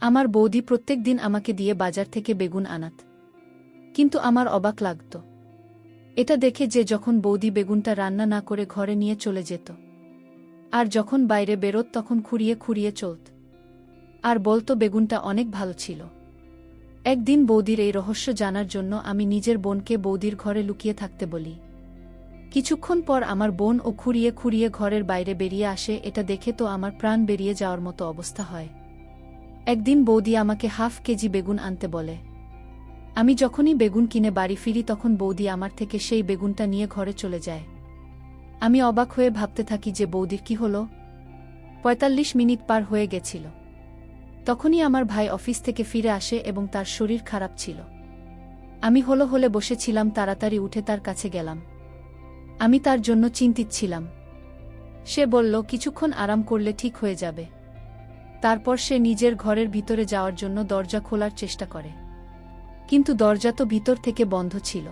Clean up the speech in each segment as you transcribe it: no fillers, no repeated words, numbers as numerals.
আমার বৌদি প্রত্যেক দিন আমাকে দিয়ে বাজার থেকে বেগুন আনাত। কিন্তু আমার অবাক লাগত এটা দেখে যে যখন বৌদি বেগুনটা রান্না না করে ঘরে নিয়ে চলে যেত, আর যখন বাইরে বেরোত তখন খুঁড়িয়ে খুঁড়িয়ে চলত আর বলতো বেগুনটা অনেক ভালো ছিল। একদিন বৌদির এই রহস্য জানার জন্য আমি নিজের বোনকে বৌদির ঘরে লুকিয়ে থাকতে বলি। কিছুক্ষণ পর আমার বোন ও খুঁড়িয়ে খুঁড়িয়ে ঘরের বাইরে বেরিয়ে আসে। এটা দেখে তো আমার প্রাণ বেরিয়ে যাওয়ার মতো অবস্থা হয়। একদিন বৌদি আমাকে হাফ কেজি বেগুন আনতে বলে। আমি যখনই বেগুন কিনে বাড়ি ফিরি তখন বৌদি আমার থেকে সেই বেগুনটা নিয়ে ঘরে চলে যায়। আমি অবাক হয়ে ভাবতে থাকি যে বৌদির কি হলো। ৪৫ মিনিট পার হয়ে গেছিল। তখনই আমার ভাই অফিস থেকে ফিরে আসে এবং তার শরীর খারাপ ছিল। আমি হলে বসেছিলাম, তাড়াতাড়ি উঠে তার কাছে গেলাম। আমি তার জন্য চিন্তিত ছিলাম। সে বলল কিছুক্ষণ আরাম করলে ঠিক হয়ে যাবে। তারপর সে নিজের ঘরের ভিতরে যাওয়ার জন্য দরজা খোলার চেষ্টা করে, কিন্তু দরজা তো ভিতর থেকে বন্ধ ছিল।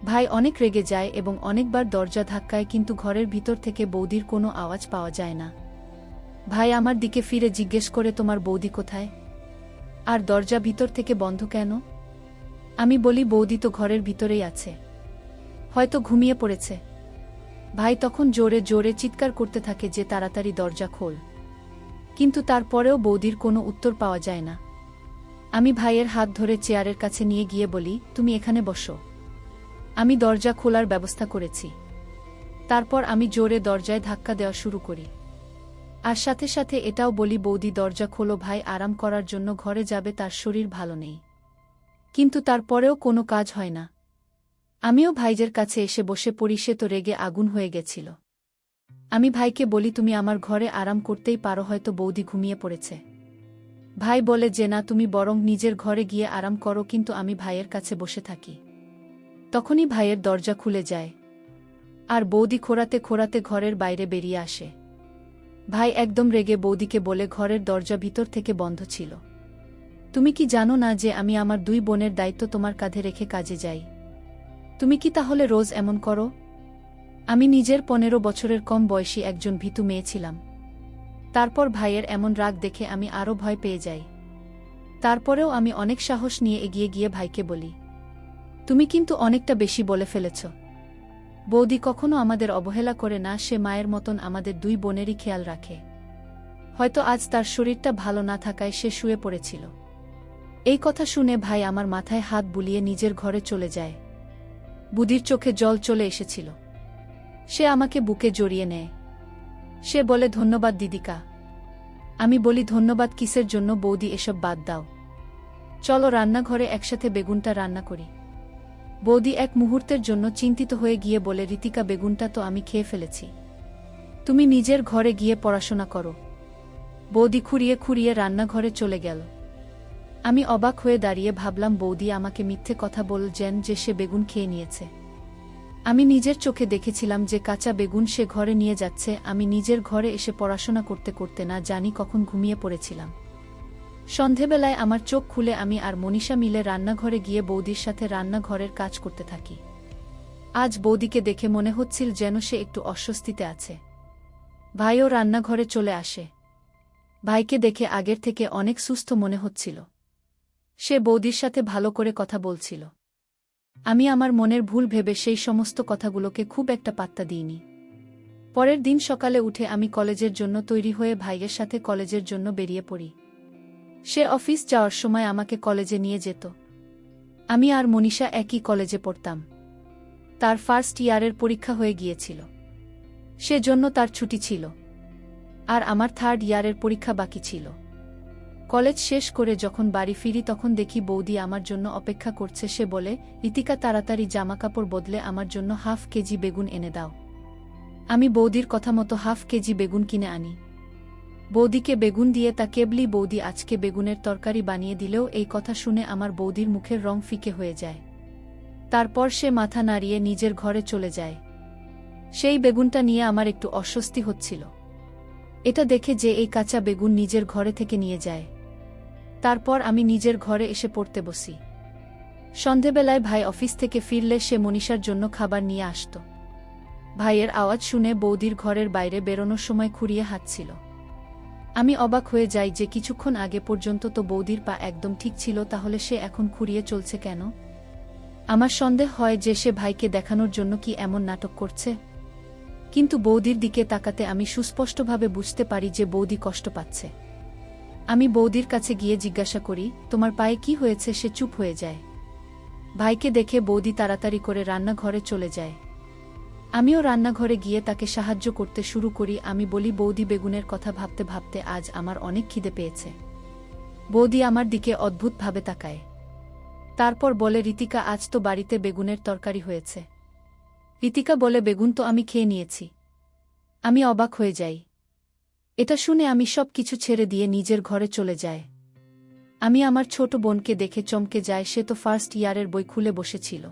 ভাই অনেক রেগে যায় এবং অনেকবার দরজা ধাক্কায়, কিন্তু ঘরের ভিতর থেকে বৌদির কোনো আওয়াজ পাওয়া যায় না। ভাই আমার দিকে ফিরে জিজ্ঞেস করে, তোমার বৌদি কোথায়? আর দরজা ভিতর থেকে বন্ধ কেন? আমি বলি, বৌদি তো ঘরের ভিতরেই আছে, হয়তো ঘুমিয়ে পড়েছে। ভাই তখন জোরে জোরে চিৎকার করতে থাকে যে তাড়াতাড়ি দরজা খোল, কিন্তু তারপরেও বৌদির কোনো উত্তর পাওয়া যায় না। আমি ভাইয়ের হাত ধরে চেয়ারের কাছে নিয়ে গিয়ে বলি, তুমি এখানে বসো, আমি দরজা খোলার ব্যবস্থা করেছি। তারপর আমি জোরে দরজায় ধাক্কা দেওয়া শুরু করি, আর সাথে সাথে এটাও বলি, বৌদি দরজা খোলো, ভাই আরাম করার জন্য ঘরে যাবে, তার শরীর ভালো নেই। কিন্তু তারপরেও কোনো কাজ হয় না। আমিও ভাইজের কাছে এসে বসে পড়ি। সে তো রেগে আগুন হয়ে গেছিল। আমি ভাইকে বলি, তুমি আমার ঘরে আরাম করতেই পারো, হয়তো বৌদি ঘুমিয়ে পড়েছে। ভাই বলে যে না, তুমি বরং নিজের ঘরে গিয়ে আরাম করো। কিন্তু আমি ভাইয়ের কাছে বসে থাকি। তখনই ভাইয়ের দরজা খুলে যায়, আর বৌদি খোঁড়াতে খোঁড়াতে ঘরের বাইরে বেরিয়ে আসে। ভাই একদম রেগে বৌদিকে বলে, ঘরের দরজা ভিতর থেকে বন্ধ ছিল। তুমি কি জানো না যে আমি আমার 2 বোনের দায়িত্ব তোমার কাঁধে রেখে কাজে যাই? তুমি কি তাহলে রোজ এমন করো? আমি নিজের 15 বছরের কম বয়সী একজন ভীতু মেয়ে ছিলাম। তারপর ভাইয়ের এমন রাগ দেখে আমি আরও ভয় পেয়ে যাই। তারপরেও আমি অনেক সাহস নিয়ে এগিয়ে গিয়ে ভাইকে বলি, তুমি কিন্তু অনেকটা বেশি বলে ফেলেছ। বৌদি কখনো আমাদের অবহেলা করে না, সে মায়ের মতন আমাদের 2 বোনেরই খেয়াল রাখে। হয়তো আজ তার শরীরটা ভালো না থাকায় সে শুয়ে পড়েছিল। এই কথা শুনে ভাই আমার মাথায় হাত বুলিয়ে নিজের ঘরে চলে যায়। বুদির চোখে জল চলে এসেছিল। সে আমাকে বুকে জড়িয়ে নেয়। সে বলে, ধন্যবাদ দিদিকা। আমি বলি, ধন্যবাদ কিসের জন্য বৌদি, এসব বাদ দাও, চলো রান্নাঘরে একসাথে বেগুনটা রান্না করি। বৌদি এক মুহূর্তের জন্য চিন্তিত হয়ে গিয়ে বলে, ঋতিকা বেগুনটা তো আমি খেয়ে ফেলেছি, তুমি নিজের ঘরে গিয়ে পড়াশোনা করো। বৌদি খুঁড়িয়ে খুঁড়িয়ে রান্নাঘরে চলে গেল। আমি অবাক হয়ে দাঁড়িয়ে ভাবলাম, বৌদি আমাকে মিথ্যে কথা বলছেন যে সে বেগুন খেয়ে নিয়েছে। আমি নিজের চোখে দেখেছিলাম যে কাঁচা বেগুন সে ঘরে নিয়ে যাচ্ছে। আমি নিজের ঘরে এসে পড়াশোনা করতে করতে না জানি কখন ঘুমিয়ে পড়েছিলাম। সন্ধেবেলায় আমার চোখ খুলে আমি আর মনীষা মিলে রান্নাঘরে গিয়ে বৌদির সাথে রান্নাঘরের কাজ করতে থাকি। আজ বৌদিকে দেখে মনে হচ্ছিল যেন সে একটু অস্বস্তিতে আছে। ভাইও রান্নাঘরে চলে আসে। ভাইকে দেখে আগের থেকে অনেক সুস্থ মনে হচ্ছিল। সে বৌদির সাথে ভালো করে কথা বলছিল। আমি আমার মনের ভুল ভেবে সেই সমস্ত কথাগুলোকে খুব একটা পাত্তা দিইনি। পরের দিন সকালে উঠে আমি কলেজের জন্য তৈরি হয়ে ভাইয়ের সাথে কলেজের জন্য বেরিয়ে পড়ি। সে অফিস যাওয়ার সময় আমাকে কলেজে নিয়ে যেত। আমি আর মনীষা একই কলেজে পড়তাম। তার ফার্স্ট ইয়ারের পরীক্ষা হয়ে গিয়েছিল, সেজন্য তার ছুটি ছিল, আর আমার 3rd ইয়ারের পরীক্ষা বাকি ছিল। কলেজ শেষ করে যখন বাড়ি ফিরি তখন দেখি বৌদি আমার জন্য অপেক্ষা করছে। সে বলে, ঋতিকা তাড়াতাড়ি জামাকাপড় বদলে আমার জন্য হাফ কেজি বেগুন এনে দাও। আমি বৌদির কথা মতো হাফ কেজি বেগুন কিনে আনি। বৌদিকে বেগুন দিয়ে তা কেবলি বৌদি আজকে বেগুনের তরকারি বানিয়ে দিলেও এই কথা শুনে আমার বৌদির মুখের রং ফিকে হয়ে যায়। তারপর সে মাথা নাড়িয়ে নিজের ঘরে চলে যায়। সেই বেগুনটা নিয়ে আমার একটু অস্বস্তি হচ্ছিল। এটা দেখে যে এই কাঁচা বেগুন নিজের ঘরে থেকে নিয়ে যায়। তারপর আমি নিজের ঘরে এসে পড়তে বসি। সন্ধেবেলায় ভাই অফিস থেকে ফিরলে সে মনীষার জন্য খাবার নিয়ে আসত। ভাইয়ের আওয়াজ শুনে বৌদির ঘরের বাইরে বেরোনোর সময় খুঁড়িয়ে হাঁটছিল। আমি অবাক হয়ে যাই যে কিছুক্ষণ আগে পর্যন্ত তো বৌদির পা একদম ঠিক ছিল, তাহলে সে এখন খুঁড়িয়ে চলছে কেন? আমার সন্দেহ হয় যে সে ভাইকে দেখানোর জন্য কি এমন নাটক করছে। কিন্তু বৌদির দিকে তাকাতে আমি সুস্পষ্টভাবে বুঝতে পারি যে বৌদি কষ্ট পাচ্ছে। আমি বৌদির কাছে গিয়ে জিজ্ঞাসা করি, তোমার পায়ে কি হয়েছে? সে চুপ হয়ে যায়। ভাইকে দেখে বৌদি তাড়াতাড়ি করে রান্নাঘরে চলে যায়। আমিও রান্নাঘরে গিয়ে তাকে সাহায্য করতে শুরু করি। আমি বলি, বৌদি, বেগুনের কথা ভাবতে ভাবতে আজ আমার অনেক খিদে পেয়েছে। বৌদি আমার দিকে অদ্ভুতভাবে তাকায়। তারপর বলে, ঋতিকা, আজ তো বাড়িতে বেগুনের তরকারি হয়েছে। ঋতিকা বলে, বেগুন তো আমি খেয়ে নিয়েছি। আমি অবাক হয়ে যাই। এটা শুনে আমি সব কিছু ছেড়ে দিয়ে নিজের ঘরে চলে যাই। আমি আমার ছোট বোনকে দেখে চমকে যাই। সে তো ফার্স্ট ইয়ারের বই খুলে বসেছিল।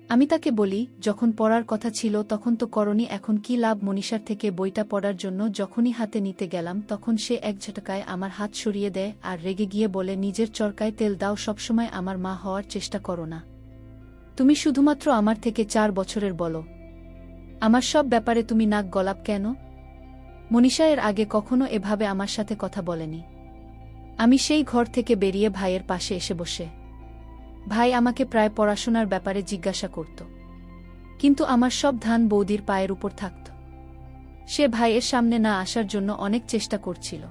আমি তাকে বলি, যখন পড়ার কথা ছিল তখন তো করনি, এখন কি লাভ মনীষার থেকে বইটা পড়ার জন্য যখনই হাতে নিতে গেলাম তখন সে এক ঝটকায় আমার হাত সরিয়ে দেয় আর রেগে গিয়ে বলে, নিজের চরকায় তেল দাও, সবসময় আমার মা হওয়ার চেষ্টা করো না। তুমি শুধুমাত্র আমার থেকে 4 বছরের বলো। আমার সব ব্যাপারে তুমি নাক গলাপ কেন? মনীষা এর আগে কখনো এভাবে আমার সাথে কথা বলেনি। আমি সেই ঘর থেকে বেরিয়ে ভাইয়ের পাশে এসে বসে। ভাই আমাকে প্রায় পড়াশোনার ব্যাপারে জিজ্ঞাসা করত, কিন্তু আমার সব ধ্যান বৌদির পায়ের উপর থাকত। সে ভাইয়ের সামনে না আসার জন্য অনেক চেষ্টা করছিল,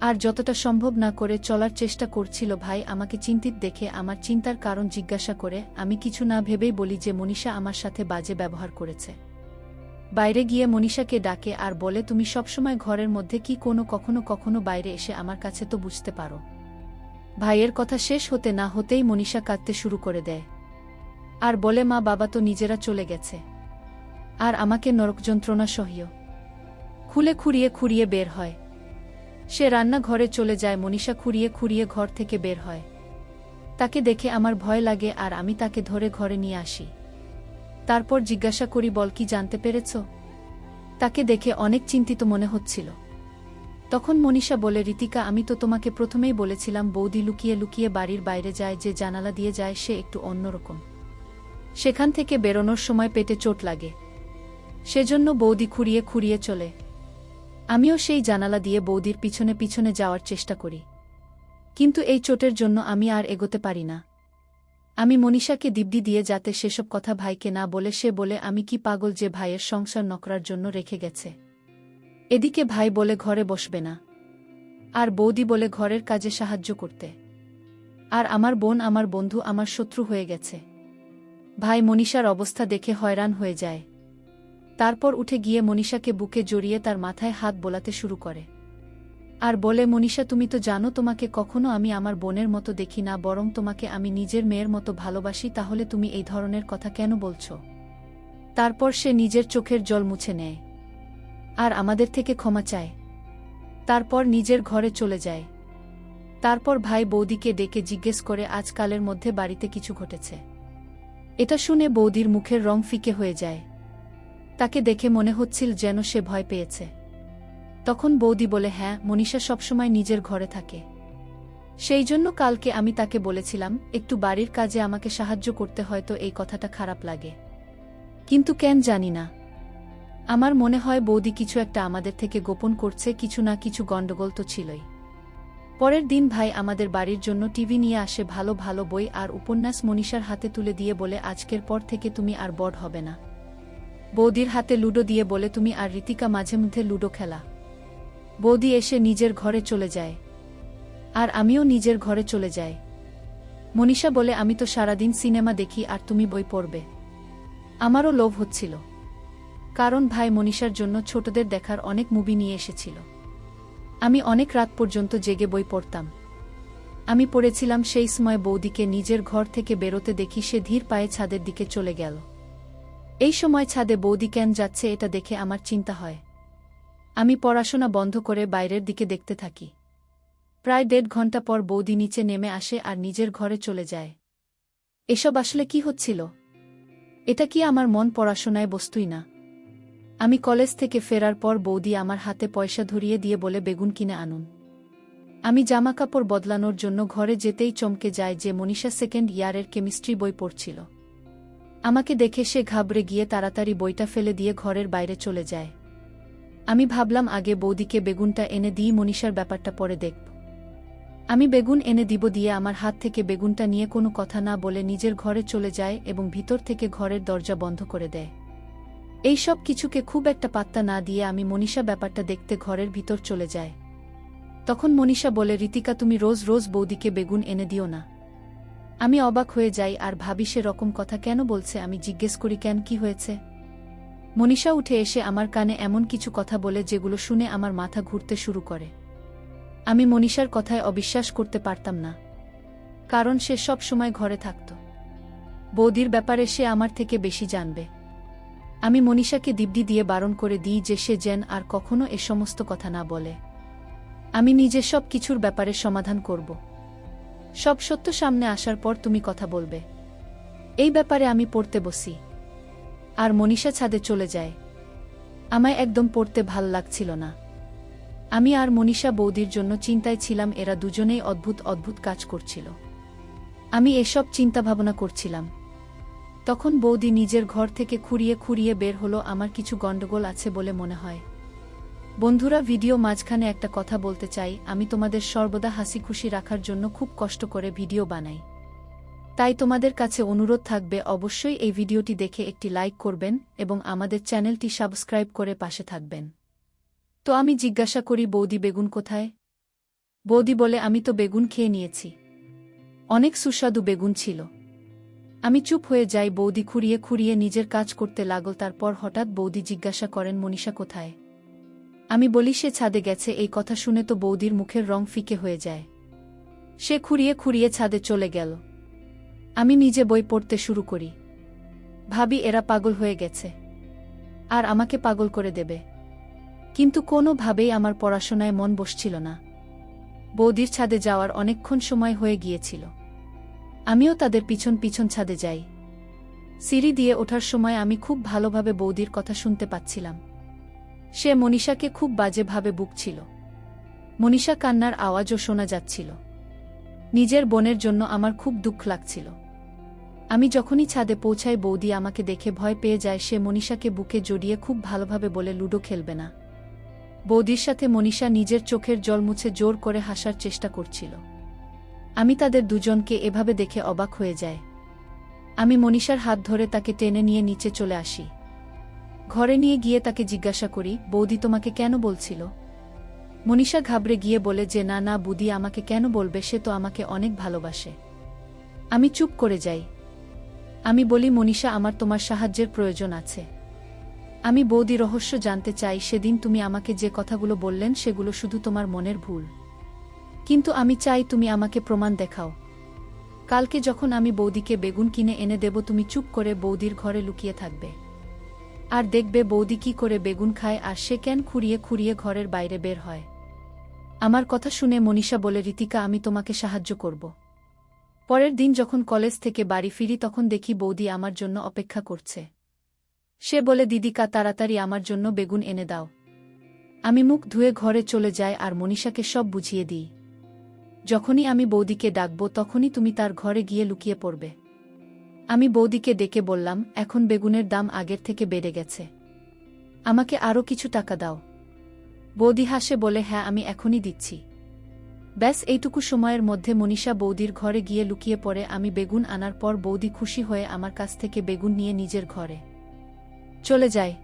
আর যতটা সম্ভব না করে চলার চেষ্টা করছিল। ভাই আমাকে চিন্তিত দেখে আমার চিন্তার কারণ জিজ্ঞাসা করে আমি কিছু না ভেবেই বলি যে মনীষা আমার সাথে বাজে ব্যবহার করেছে। বাইরে গিয়ে মনীষাকে ডাকে আর বলে, তুমি সবসময় ঘরের মধ্যে কি কখনো কখনো বাইরে এসে আমার কাছে তো বুঝতে পারো। ভাইয়ের কথা শেষ হতে না হতেই মনীষা কাঁদতে শুরু করে দেয় আর বলে, মা বাবা তো নিজেরা চলে গেছে, আর আমাকে নরক যন্ত্রণা সহ্য খুলে খুঁড়িয়ে বের হয়। সে রান্নাঘরে চলে যায়। মনীষা খুঁড়িয়ে ঘর থেকে বের হয়। তাকে দেখে আমার ভয় লাগে আর আমি তাকে ধরে ঘরে নিয়ে আসি। তারপর জিজ্ঞাসা করি, বল, কি জানতে পেরেছ? তাকে দেখে অনেক চিন্তিত মনে হচ্ছিল। তখন মনীষা বলে, ঋতিকা, আমি তো তোমাকে প্রথমেই বলেছিলাম বৌদি লুকিয়ে লুকিয়ে বাড়ির বাইরে যায়, যে জানালা দিয়ে যায় সে একটু অন্যরকম। সেখান থেকে বেরোনোর সময় পেটে চোট লাগে, সেজন্য বৌদি খুঁড়িয়ে চলে। আমিও সেই জানালা দিয়ে বৌদির পিছনে পিছনে যাওয়ার চেষ্টা করি, কিন্তু এই চোটের জন্য আমি আর এগোতে পারি না। আমি মনীষাকে দিব্যি দিয়ে যাতে সেসব কথা ভাইকে না বলে, সে বলে, আমি কি পাগল যে ভাইয়ের সংসার নকরার জন্য রেখে গেছে? এদিকে ভাই বলে ঘরে বসবে না, আর বৌদি বলে ঘরের কাজে সাহায্য করতে। আর আমার বোন আমার বন্ধু, আমার শত্রু হয়ে গেছে। ভাই মনীষার অবস্থা দেখে হয়রান হয়ে যায়। তারপর উঠে গিয়ে মনীষাকে বুকে জড়িয়ে তার মাথায় হাত বোলাতে শুরু করে আর বলে, মনীষা, তুমি তো জানো তোমাকে কখনো আমি আমার বোনের মতো দেখি না, বরং তোমাকে আমি নিজের মেয়ের মতো ভালোবাসি, তাহলে তুমি এই ধরনের কথা কেন বলছো? তারপর সে নিজের চোখের জল মুছে নেয় আর আমাদের থেকে ক্ষমা চায়। তারপর নিজের ঘরে চলে যায়। তারপর ভাই বৌদিকে ডেকে জিজ্ঞেস করে আজকালের মধ্যে বাড়িতে কিছু ঘটেছে। এটা শুনে বৌদির মুখের রং ফিকে হয়ে যায়। তাকে দেখে মনে হচ্ছিল যেন সে ভয় পেয়েছে। তখন বৌদি বলে, হ্যাঁ, মনীষা সবসময় নিজের ঘরে থাকে। সেই জন্য কালকে আমি তাকে বলেছিলাম একটু বাড়ির কাজে আমাকে সাহায্য করতে, হয়তো এই কথাটা খারাপ লাগে, কিন্তু কেন জানি না, আমার মনে হয় বৌদি কিছু একটা আমাদের থেকে গোপন করছে, কিছু না কিছু গণ্ডগোল তো ছিলই। পরের দিন ভাই আমাদের বাড়ির জন্য টিভি নিয়ে আসে, ভালো ভালো বই আর উপন্যাস মনীষার হাতে তুলে দিয়ে বলে, আজকের পর থেকে তুমি আর বড় হবে না। বৌদির হাতে লুডো দিয়ে বলে, তুমি আর ঋতিকা মাঝে মধ্যে লুডো খেলা। বৌদি এসে নিজের ঘরে চলে যায় আর আমিও নিজের ঘরে চলে যাই। মনীষা বলে, আমি তো সারাদিন সিনেমা দেখি আর তুমি বই পড়বে। আমারও লোভ হচ্ছিল, কারণ ভাই মনীষার জন্য ছোটদের দেখার অনেক মুভি নিয়ে এসেছিল। আমি অনেক রাত পর্যন্ত জেগে বই পড়তাম। আমি পড়েছিলাম। সেই সময় বৌদিকে নিজের ঘর থেকে বেরোতে দেখি, সে ধীর পায়ে ছাদের দিকে চলে গেল। এই সময় ছাদে বৌদি কেন যাচ্ছে এটা দেখে আমার চিন্তা হয়। আমি পড়াশোনা বন্ধ করে বাইরের দিকে দেখতে থাকি। প্রায় 1.5 ঘন্টা পর বৌদি নিচে নেমে আসে আর নিজের ঘরে চলে যায়। এসব আসলে কি হচ্ছিল? এটা কি আমার মন পড়াশোনায় বসতুই না? আমি কলেজ থেকে ফেরার পর বৌদি আমার হাতে পয়সা ধরিয়ে দিয়ে বলে, বেগুন কিনে আনুন। আমি জামাকাপড় বদলানোর জন্য ঘরে যেতেই চমকে যায় যে মনীষা 2nd ইয়ারের কেমিস্ট্রি বই পড়ছিল। আমাকে দেখে সে ঘাবড়ে গিয়ে তাড়াতাড়ি বইটা ফেলে দিয়ে ঘরের বাইরে চলে যায়। আমি ভাবলাম আগে বৌদিকে বেগুনটা এনে দিই, মনীষার ব্যাপারটা পরে দেখব। আমি বেগুন এনে দিব দিয়ে আমার হাত থেকে বেগুনটা নিয়ে কোনো কথা না বলে নিজের ঘরে চলে যায় এবং ভিতর থেকে ঘরের দরজা বন্ধ করে দেয়। এই সব কিছুকে খুব একটা পাত্তা না দিয়ে আমি মনীষা ব্যাপারটা দেখতে ঘরের ভিতর চলে যায়। তখন মনীষা বলে, ঋতিকা, তুমি রোজ রোজ বৌদিকে বেগুন এনে দিও না। আমি অবাক হয়ে যাই আর ভাবি সে রকম কথা কেন বলছে। আমি জিজ্ঞেস করি, কেন, কি হয়েছে? মনীষা উঠে এসে আমার কানে এমন কিছু কথা বলে যেগুলো শুনে আমার মাথা ঘুরতে শুরু করে। আমি মনীষার কথায় অবিশ্বাস করতে পারতাম না, কারণ সে সব সময় ঘরে থাকত। বৌদির ব্যাপারে সে আমার থেকে বেশি জানবে। আমি মনীষাকে দিব্যি দিয়ে বারণ করে দিই যে সে যেন আর কখনো এ সমস্ত কথা না বলে। আমি নিজে সব কিছুর ব্যাপারে সমাধান করব। সব সত্য সামনে আসার পর তুমি কথা বলবে। এই ব্যাপারে আমি পড়তে বসি আর মনীষা ছাদে চলে যায়। আমায় একদম পড়তে ভাল লাগছিল না। আমি আর মনীষা বৌদির জন্য চিন্তায় ছিলাম। এরা দুজনেই অদ্ভুত অদ্ভুত কাজ করছিল। আমি এসব চিন্তাভাবনা করছিলাম। তখন বৌদি নিজের ঘর থেকে খুঁড়িয়ে খুঁড়িয়ে বের হলো। আমার কিছু গণ্ডগোল আছে বলে মনে হয়। বন্ধুরা, ভিডিও মাঝখানে একটা কথা বলতে চাই। আমি তোমাদের সর্বদা হাসি খুশি রাখার জন্য খুব কষ্ট করে ভিডিও বানাই। তাই তোমাদের কাছে অনুরোধ থাকবে, অবশ্যই এই ভিডিওটি দেখে একটি লাইক করবেন এবং আমাদের চ্যানেলটি সাবস্ক্রাইব করে পাশে থাকবেন। তো আমি জিজ্ঞাসা করি, বৌদি বেগুন কোথায়? বৌদি বলে, আমি তো বেগুন খেয়ে নিয়েছি। অনেক সুস্বাদু বেগুন ছিল। আমি চুপ হয়ে যাই। বৌদি খুঁড়িয়ে খুঁড়িয়ে নিজের কাজ করতে লাগল। তারপর হঠাৎ বৌদি জিজ্ঞাসা করেন, মনীষা কোথায়? আমি বলি, সে ছাদে গেছে। এই কথা শুনে তো বৌদির মুখের রং ফিকে হয়ে যায়। সে খুঁড়িয়ে খুঁড়িয়ে ছাদে চলে গেল। আমি নিজে বই পড়তে শুরু করি। ভাবি, এরা পাগল হয়ে গেছে আর আমাকে পাগল করে দেবে। কিন্তু কোনোভাবেই আমার পড়াশোনায় মন বসছিল না। বৌদির ছাদে যাওয়ার অনেকক্ষণ সময় হয়ে গিয়েছিল। আমিও তাদের পিছন পিছন ছাদে যাই। সিঁড়ি দিয়ে ওঠার সময় আমি খুব ভালোভাবে বৌদির কথা শুনতে পাচ্ছিলাম। সে মনীষাকে খুব বাজেভাবে বকছিল। মনীষা কান্নার আওয়াজও শোনা যাচ্ছিল। নিজের বোনের জন্য আমার খুব দুঃখ লাগছিল। আমি যখনই ছাদে পৌঁছাই, বৌদি আমাকে দেখে ভয় পেয়ে যায়। সে মনীষাকে বুকে জড়িয়ে খুব ভালোভাবে বলে, লুডো খেলবে না। বৌদির সাথে মনীষা নিজের চোখের জল মুছে জোর করে হাসার চেষ্টা করছিল। আমি তাদের দুজনকে এভাবে দেখে অবাক হয়ে যায়। আমি মনীষার হাত ধরে তাকে টেনে নিয়ে নিচে চলে আসি। ঘরে নিয়ে গিয়ে তাকে জিজ্ঞাসা করি, বৌদি তোমাকে কেন বলছিল? মনীষা ঘাবড়ে গিয়ে বলে যে, না না বুদি, আমাকে কেন বলবে? সে তো আমাকে অনেক ভালোবাসে। আমি চুপ করে যাই। আমি বলি, মনীষা, আমার তোমার সাহায্যের প্রয়োজন আছে। আমি বৌদি রহস্য জানতে চাই। সেদিন তুমি আমাকে যে কথাগুলো বললেন সেগুলো শুধু তোমার মনের ভুল, কিন্তু আমি চাই তুমি আমাকে প্রমাণ দেখাও। কালকে যখন আমি বৌদিকে বেগুন কিনে এনে দেব, তুমি চুপ করে বৌদির ঘরে লুকিয়ে থাকবে আর দেখবে বৌদি কি করে বেগুন খায় আর সে কেন খুঁড়িয়ে খুঁড়িয়ে ঘরের বাইরে বের হয়। আমার কথা শুনে মনীষা বলে, ঋতিকা, আমি তোমাকে সাহায্য করব। পরের দিন যখন কলেজ থেকে বাড়ি ফিরি, তখন দেখি বৌদি আমার জন্য অপেক্ষা করছে। সে বলে, দিদিকা, তাড়াতাড়ি আমার জন্য বেগুন এনে দাও। আমি মুখ ধুয়ে ঘরে চলে যাই আর মনীষাকে সব বুঝিয়ে দিই। যখনই আমি বৌদিকে ডাকব, তখনই তুমি তার ঘরে গিয়ে লুকিয়ে পড়বে। আমি বৌদিকে ডেকে বললাম, এখন বেগুনের দাম আগের থেকে বেড়ে গেছে, আমাকে আরও কিছু টাকা দাও। বৌদি হাসে বলে, হ্যাঁ, আমি এখনই দিচ্ছি। ব্যাস এইটুকু সময়ের মধ্যে মনীষা বৌদির ঘরে গিয়ে লুকিয়ে পড়ে। আমি বেগুন আনার পর বৌদি খুশি হয়ে আমার কাছ থেকে বেগুন নিয়ে নিজের ঘরে চলে যায়।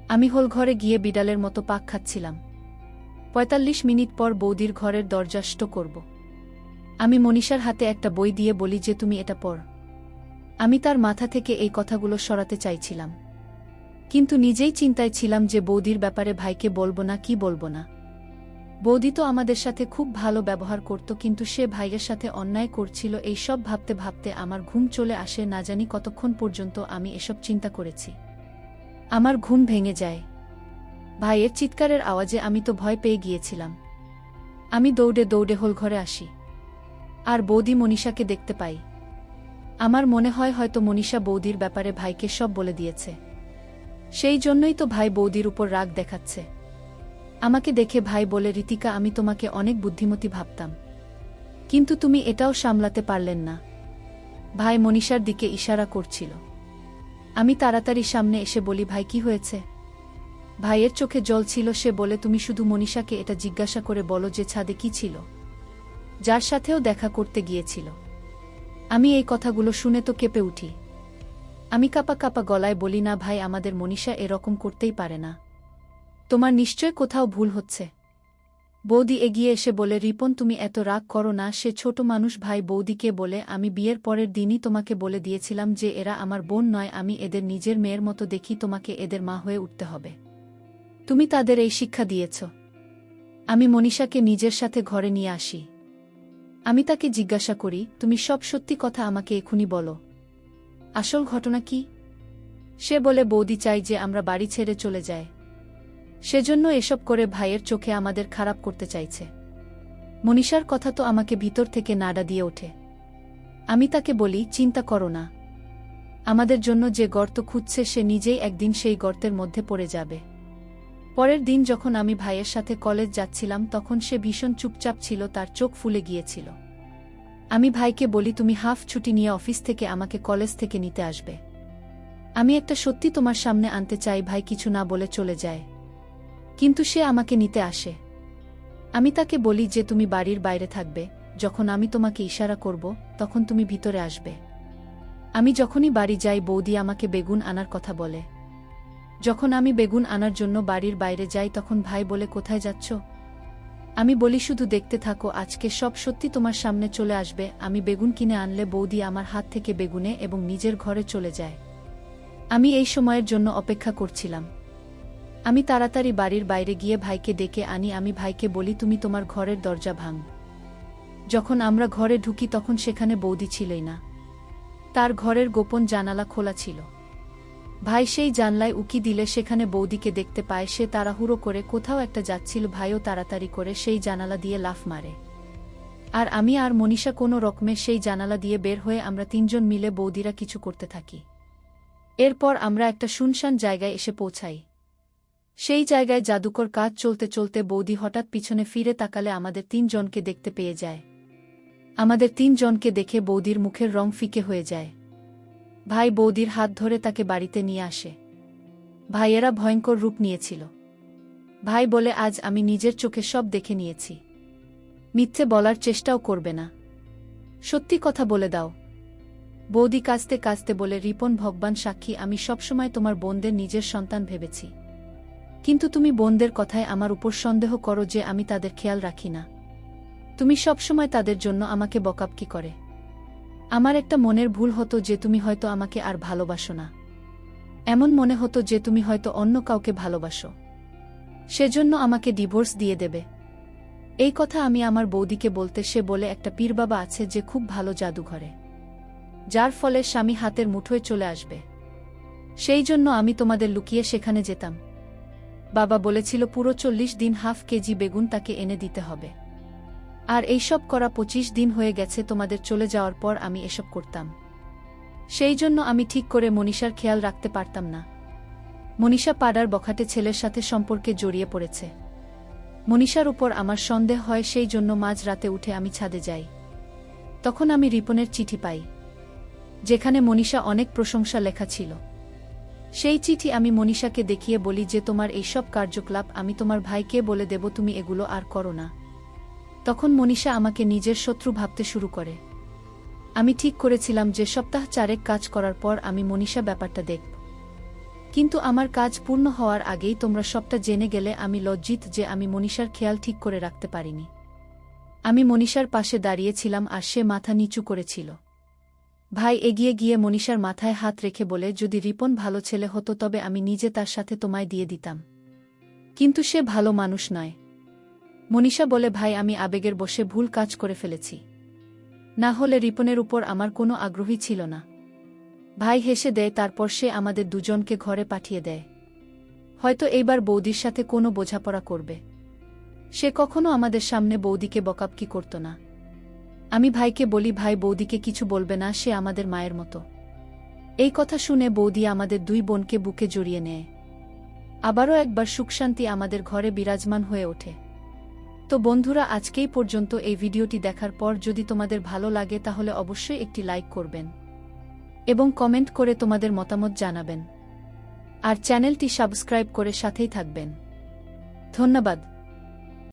আমি হোল ঘরে গিয়ে বিড়ালের মতো পাক খাচ্ছিলাম। ৪৫ মিনিট পর বৌদির ঘরের দরজা করব। আমি মনীষার হাতে একটা বই দিয়ে বলি যে, তুমি এটা পড়। আমি তার মাথা থেকে এই কথাগুলো সরাতে চাইছিলাম, কিন্তু নিজেই চিন্তায় ছিলাম যে বৌদির ব্যাপারে ভাইকে বলবো না কি বলবো না। বৌদি তো আমাদের সাথে খুব ভালো ব্যবহার করত, কিন্তু সে ভাইয়ের সাথে অন্যায় করছিল। এই সব ভাবতে ভাবতে আমার ঘুম চলে আসে। না জানি কতক্ষণ পর্যন্ত আমি এসব চিন্তা করেছি। আমার ঘুম ভেঙে যায় ভাইয়ের চিৎকারের আওয়াজে। আমি তো ভয় পেয়ে গিয়েছিলাম। আমি দৌড়ে দৌড়ে হোল ঘরে আসি আর বৌদি মনীষাকে দেখতে পাই। আমার মনে হয় হয়তো মনীষা বৌদির ব্যাপারে ভাইকে সব বলে দিয়েছে। সেই জন্যই তো ভাই বৌদির উপর রাগ দেখাচ্ছে। আমাকে দেখে ভাই বলে, ঋতিকা, আমি তোমাকে অনেক বুদ্ধিমতী ভাবতাম, কিন্তু তুমি এটাও সামলাতে পারলেন না। ভাই মনীষার দিকে ইশারা করছিল। আমি তাড়াতাড়ি সামনে এসে বলি, ভাই কি হয়েছে? ভাইয়ের চোখে জল ছিল। সে বলে, তুমি শুধু মনীষাকে এটা জিজ্ঞাসা করে বলো যে ছাদে কি ছিল, যার সাথেও দেখা করতে গিয়েছিল। আমি এই কথাগুলো শুনে তো কেঁপে উঠি। আমি কাপা কাপা গলায় বলি, না ভাই, আমাদের মনীষা এরকম করতেই পারে না, তোমার নিশ্চয় কোথাও ভুল হচ্ছে। বৌদি এগিয়ে এসে বলে, রিপন তুমি এত রাগ করো না, সে ছোট মানুষ। ভাই বৌদিকে বলে, আমি বিয়ের পরের দিনই তোমাকে বলে দিয়েছিলাম যে এরা আমার বোন নয়, আমি এদের নিজের মেয়ের মতো দেখি, তোমাকে এদের মা হয়ে উঠতে হবে। তুমি তাদের এই শিক্ষা দিয়েছ। আমি মনীষাকে নিজের সাথে ঘরে নিয়ে আসি। আমি তাকে জিজ্ঞাসা করি, তুমি সব সত্যি কথা আমাকে এখুনি বলো, আসল ঘটনা কি? সে বলে, বৌদি চাই যে আমরা বাড়ি ছেড়ে চলে যাই, সেজন্য এসব করে ভাইয়ের চোখে আমাদের খারাপ করতে চাইছে। মনীষার কথা তো আমাকে ভিতর থেকে নাড়া দিয়ে ওঠে। আমি তাকে বলি, চিন্তা করো না, আমাদের জন্য যে গর্ত খুঁজছে সে নিজেই একদিন সেই গর্তের মধ্যে পড়ে যাবে। পরের দিন যখন আমি ভাইয়ের সাথে কলেজ যাচ্ছিলাম তখন সে ভীষণ চুপচাপ ছিল, তার চোখ ফুলে গিয়েছিল। আমি ভাইকে বলি, তুমি হাফ ছুটি নিয়ে অফিস থেকে আমাকে কলেজ থেকে নিতে আসবে, আমি একটা সত্যি তোমার সামনে আনতে চাই। ভাই কিছু না বলে চলে যায়, কিন্তু সে আমাকে নিতে আসে। আমি তাকে বলি যে তুমি বাড়ির বাইরে থাকবে, যখন আমি তোমাকে ইশারা করব তখন তুমি ভিতরে আসবে। আমি যখনই বাড়ি যাই বৌদি আমাকে বেগুন আনার কথা বলে। যখন আমি বেগুন আনার জন্য বাড়ির বাইরে যাই তখন ভাই বলে, কোথায় যাচ্ছ? আমি বলি, শুধু দেখতে থাকো, আজকে সব সত্যি তোমার সামনে চলে আসবে। আমি বেগুন কিনে আনলে বৌদি আমার হাত থেকে বেগুনে এবং নিজের ঘরে চলে যায়। আমি এই সময়ের জন্য অপেক্ষা করছিলাম। আমি তাড়াতাড়ি বাড়ির বাইরে গিয়ে ভাইকে ডেকে আনি। আমি ভাইকে বলি, তুমি তোমার ঘরের দরজা ভাঙ। যখন আমরা ঘরে ঢুকি তখন সেখানে বৌদি ছিলই না, তার ঘরের গোপন জানালা খোলা ছিল। ভাই সেই জানলায় উকি দিলে সেখানে বৌদিকে দেখতে পায়। সে তাড়াহুড়ো করে কোথাও একটা যাচ্ছিল, ভাইও তাড়াতাড়ি করে সেই জানালা দিয়ে লাফ মারে। আর আমি আর মনীষা কোনো রকমে সেই জানালা দিয়ে বের হয়ে আমরা তিনজন মিলে বৌদিরা কিছু করতে থাকি। এরপর আমরা একটা শুনশান জায়গায় এসে পৌঁছাই। সেই জায়গায় জাদুকর কাজ চলতে চলতে বৌদি হঠাৎ পিছনে ফিরে তাকালে আমাদের তিনজনকে দেখতে পেয়ে যায়। আমাদের তিনজনকে দেখে বৌদির মুখের রং ফিকে হয়ে যায়। ভাই বৌদির হাত ধরে তাকে বাড়িতে নিয়ে আসে। ভাইয়েরা ভয়ঙ্কর রূপ নিয়েছিল। ভাই বলে, আজ আমি নিজের চোখে সব দেখে নিয়েছি, মিথ্যে বলার চেষ্টাও করবে না, সত্যি কথা বলে দাও। বৌদি কাঁদতে কাঁদতে বলে, রিপন ভগবান সাক্ষী, আমি সবসময় তোমার বোনদের নিজের সন্তান ভেবেছি, কিন্তু তুমি বোনদের কথায় আমার উপর সন্দেহ করো যে আমি তাদের খেয়াল রাখি না। তুমি সবসময় তাদের জন্য আমাকে বকাবকি করে। আমার একটা মনের ভুল হতো যে তুমি হয়তো আমাকে আর ভালোবাসো না, এমন মনে হতো যে তুমি হয়তো অন্য কাউকে ভালোবাসো, সেজন্য আমাকে ডিভোর্স দিয়ে দেবে। এই কথা আমি আমার বৌদিকে বলতে সে বলে, একটা পীর বাবা আছে যে খুব ভালো জাদুঘরে, যার ফলে স্বামী হাতের মুঠোয় চলে আসবে, সেই জন্য আমি তোমাদের লুকিয়ে সেখানে যেতাম। বাবা বলেছিল পুরো 40 দিন হাফ কেজি বেগুন তাকে এনে দিতে হবে। আর এইসব করা 25 দিন হয়ে গেছে, তোমাদের চলে যাওয়ার পর আমি এসব করতাম। সেই জন্য আমি ঠিক করে মনীষার খেয়াল রাখতে পারতাম না। মনীষা পাড়ার বখাটে ছেলের সাথে সম্পর্কে জড়িয়ে পড়েছে। মনীষার উপর আমার সন্দেহ হয়, সেই জন্য মাঝ রাতে উঠে আমি ছাদে যাই। তখন আমি রিপনের চিঠি পাই, যেখানে মনীষা অনেক প্রশংসা লেখা ছিল। সেই চিঠি আমি মনীষাকে দেখিয়ে বলি যে তোমার এইসব কার্যকলাপ আমি তোমার ভাইকে বলে দেব, তুমি এগুলো আর করো না। তখন মনীষা আমাকে নিজের শত্রু ভাবতে শুরু করে। আমি ঠিক করেছিলাম যে সপ্তাহ 4 কাজ করার পর আমি মনীষা ব্যাপারটা দেখব, কিন্তু আমার কাজ পূর্ণ হওয়ার আগেই তোমরা সবটা জেনে গেলে। আমি লজ্জিত যে আমি মনীষার খেয়াল ঠিক করে রাখতে পারিনি। আমি মনীষার পাশে দাঁড়িয়েছিলাম আর সে মাথা নিচু করেছিল। ভাই এগিয়ে গিয়ে মনীষার মাথায় হাত রেখে বলে, যদি রিপন ভালো ছেলে হতো তবে আমি নিজে তার সাথে তোমায় দিয়ে দিতাম, কিন্তু সে ভালো মানুষ নয়। মনীষা বলে, ভাই আমি আবেগের বশে ভুল কাজ করে ফেলেছি, না হলে রিপনের উপর আমার কোনো আগ্রহী ছিল না। ভাই হেসে দেয়, তারপর সে আমাদের দুজনকে ঘরে পাঠিয়ে দেয়। হয়তো এইবার বৌদির সাথে কোনো বোঝাপড়া করবে। সে কখনো আমাদের সামনে বৌদিকে বকাবকি করত না। আমি ভাইকে বলি, ভাই বৌদিকে কিছু বলবে না, সে আমাদের মায়ের মতো। এই কথা শুনে বৌদি আমাদের 2 বোনকে বুকে জড়িয়ে নেয়। আবারও একবার সুখশান্তি আমাদের ঘরে বিরাজমান হয়ে ওঠে। তো বন্ধুরা, আজকেই পর্যন্ত। এই ভিডিওটি দেখার পর যদি তোমাদের ভালো লাগে তাহলে অবশ্যই একটি লাইক করবেন এবং কমেন্ট করে তোমাদের মতামত জানাবেন। আর চ্যানেলটি সাবস্ক্রাইব করে সাথেই থাকবেন। ধন্যবাদ।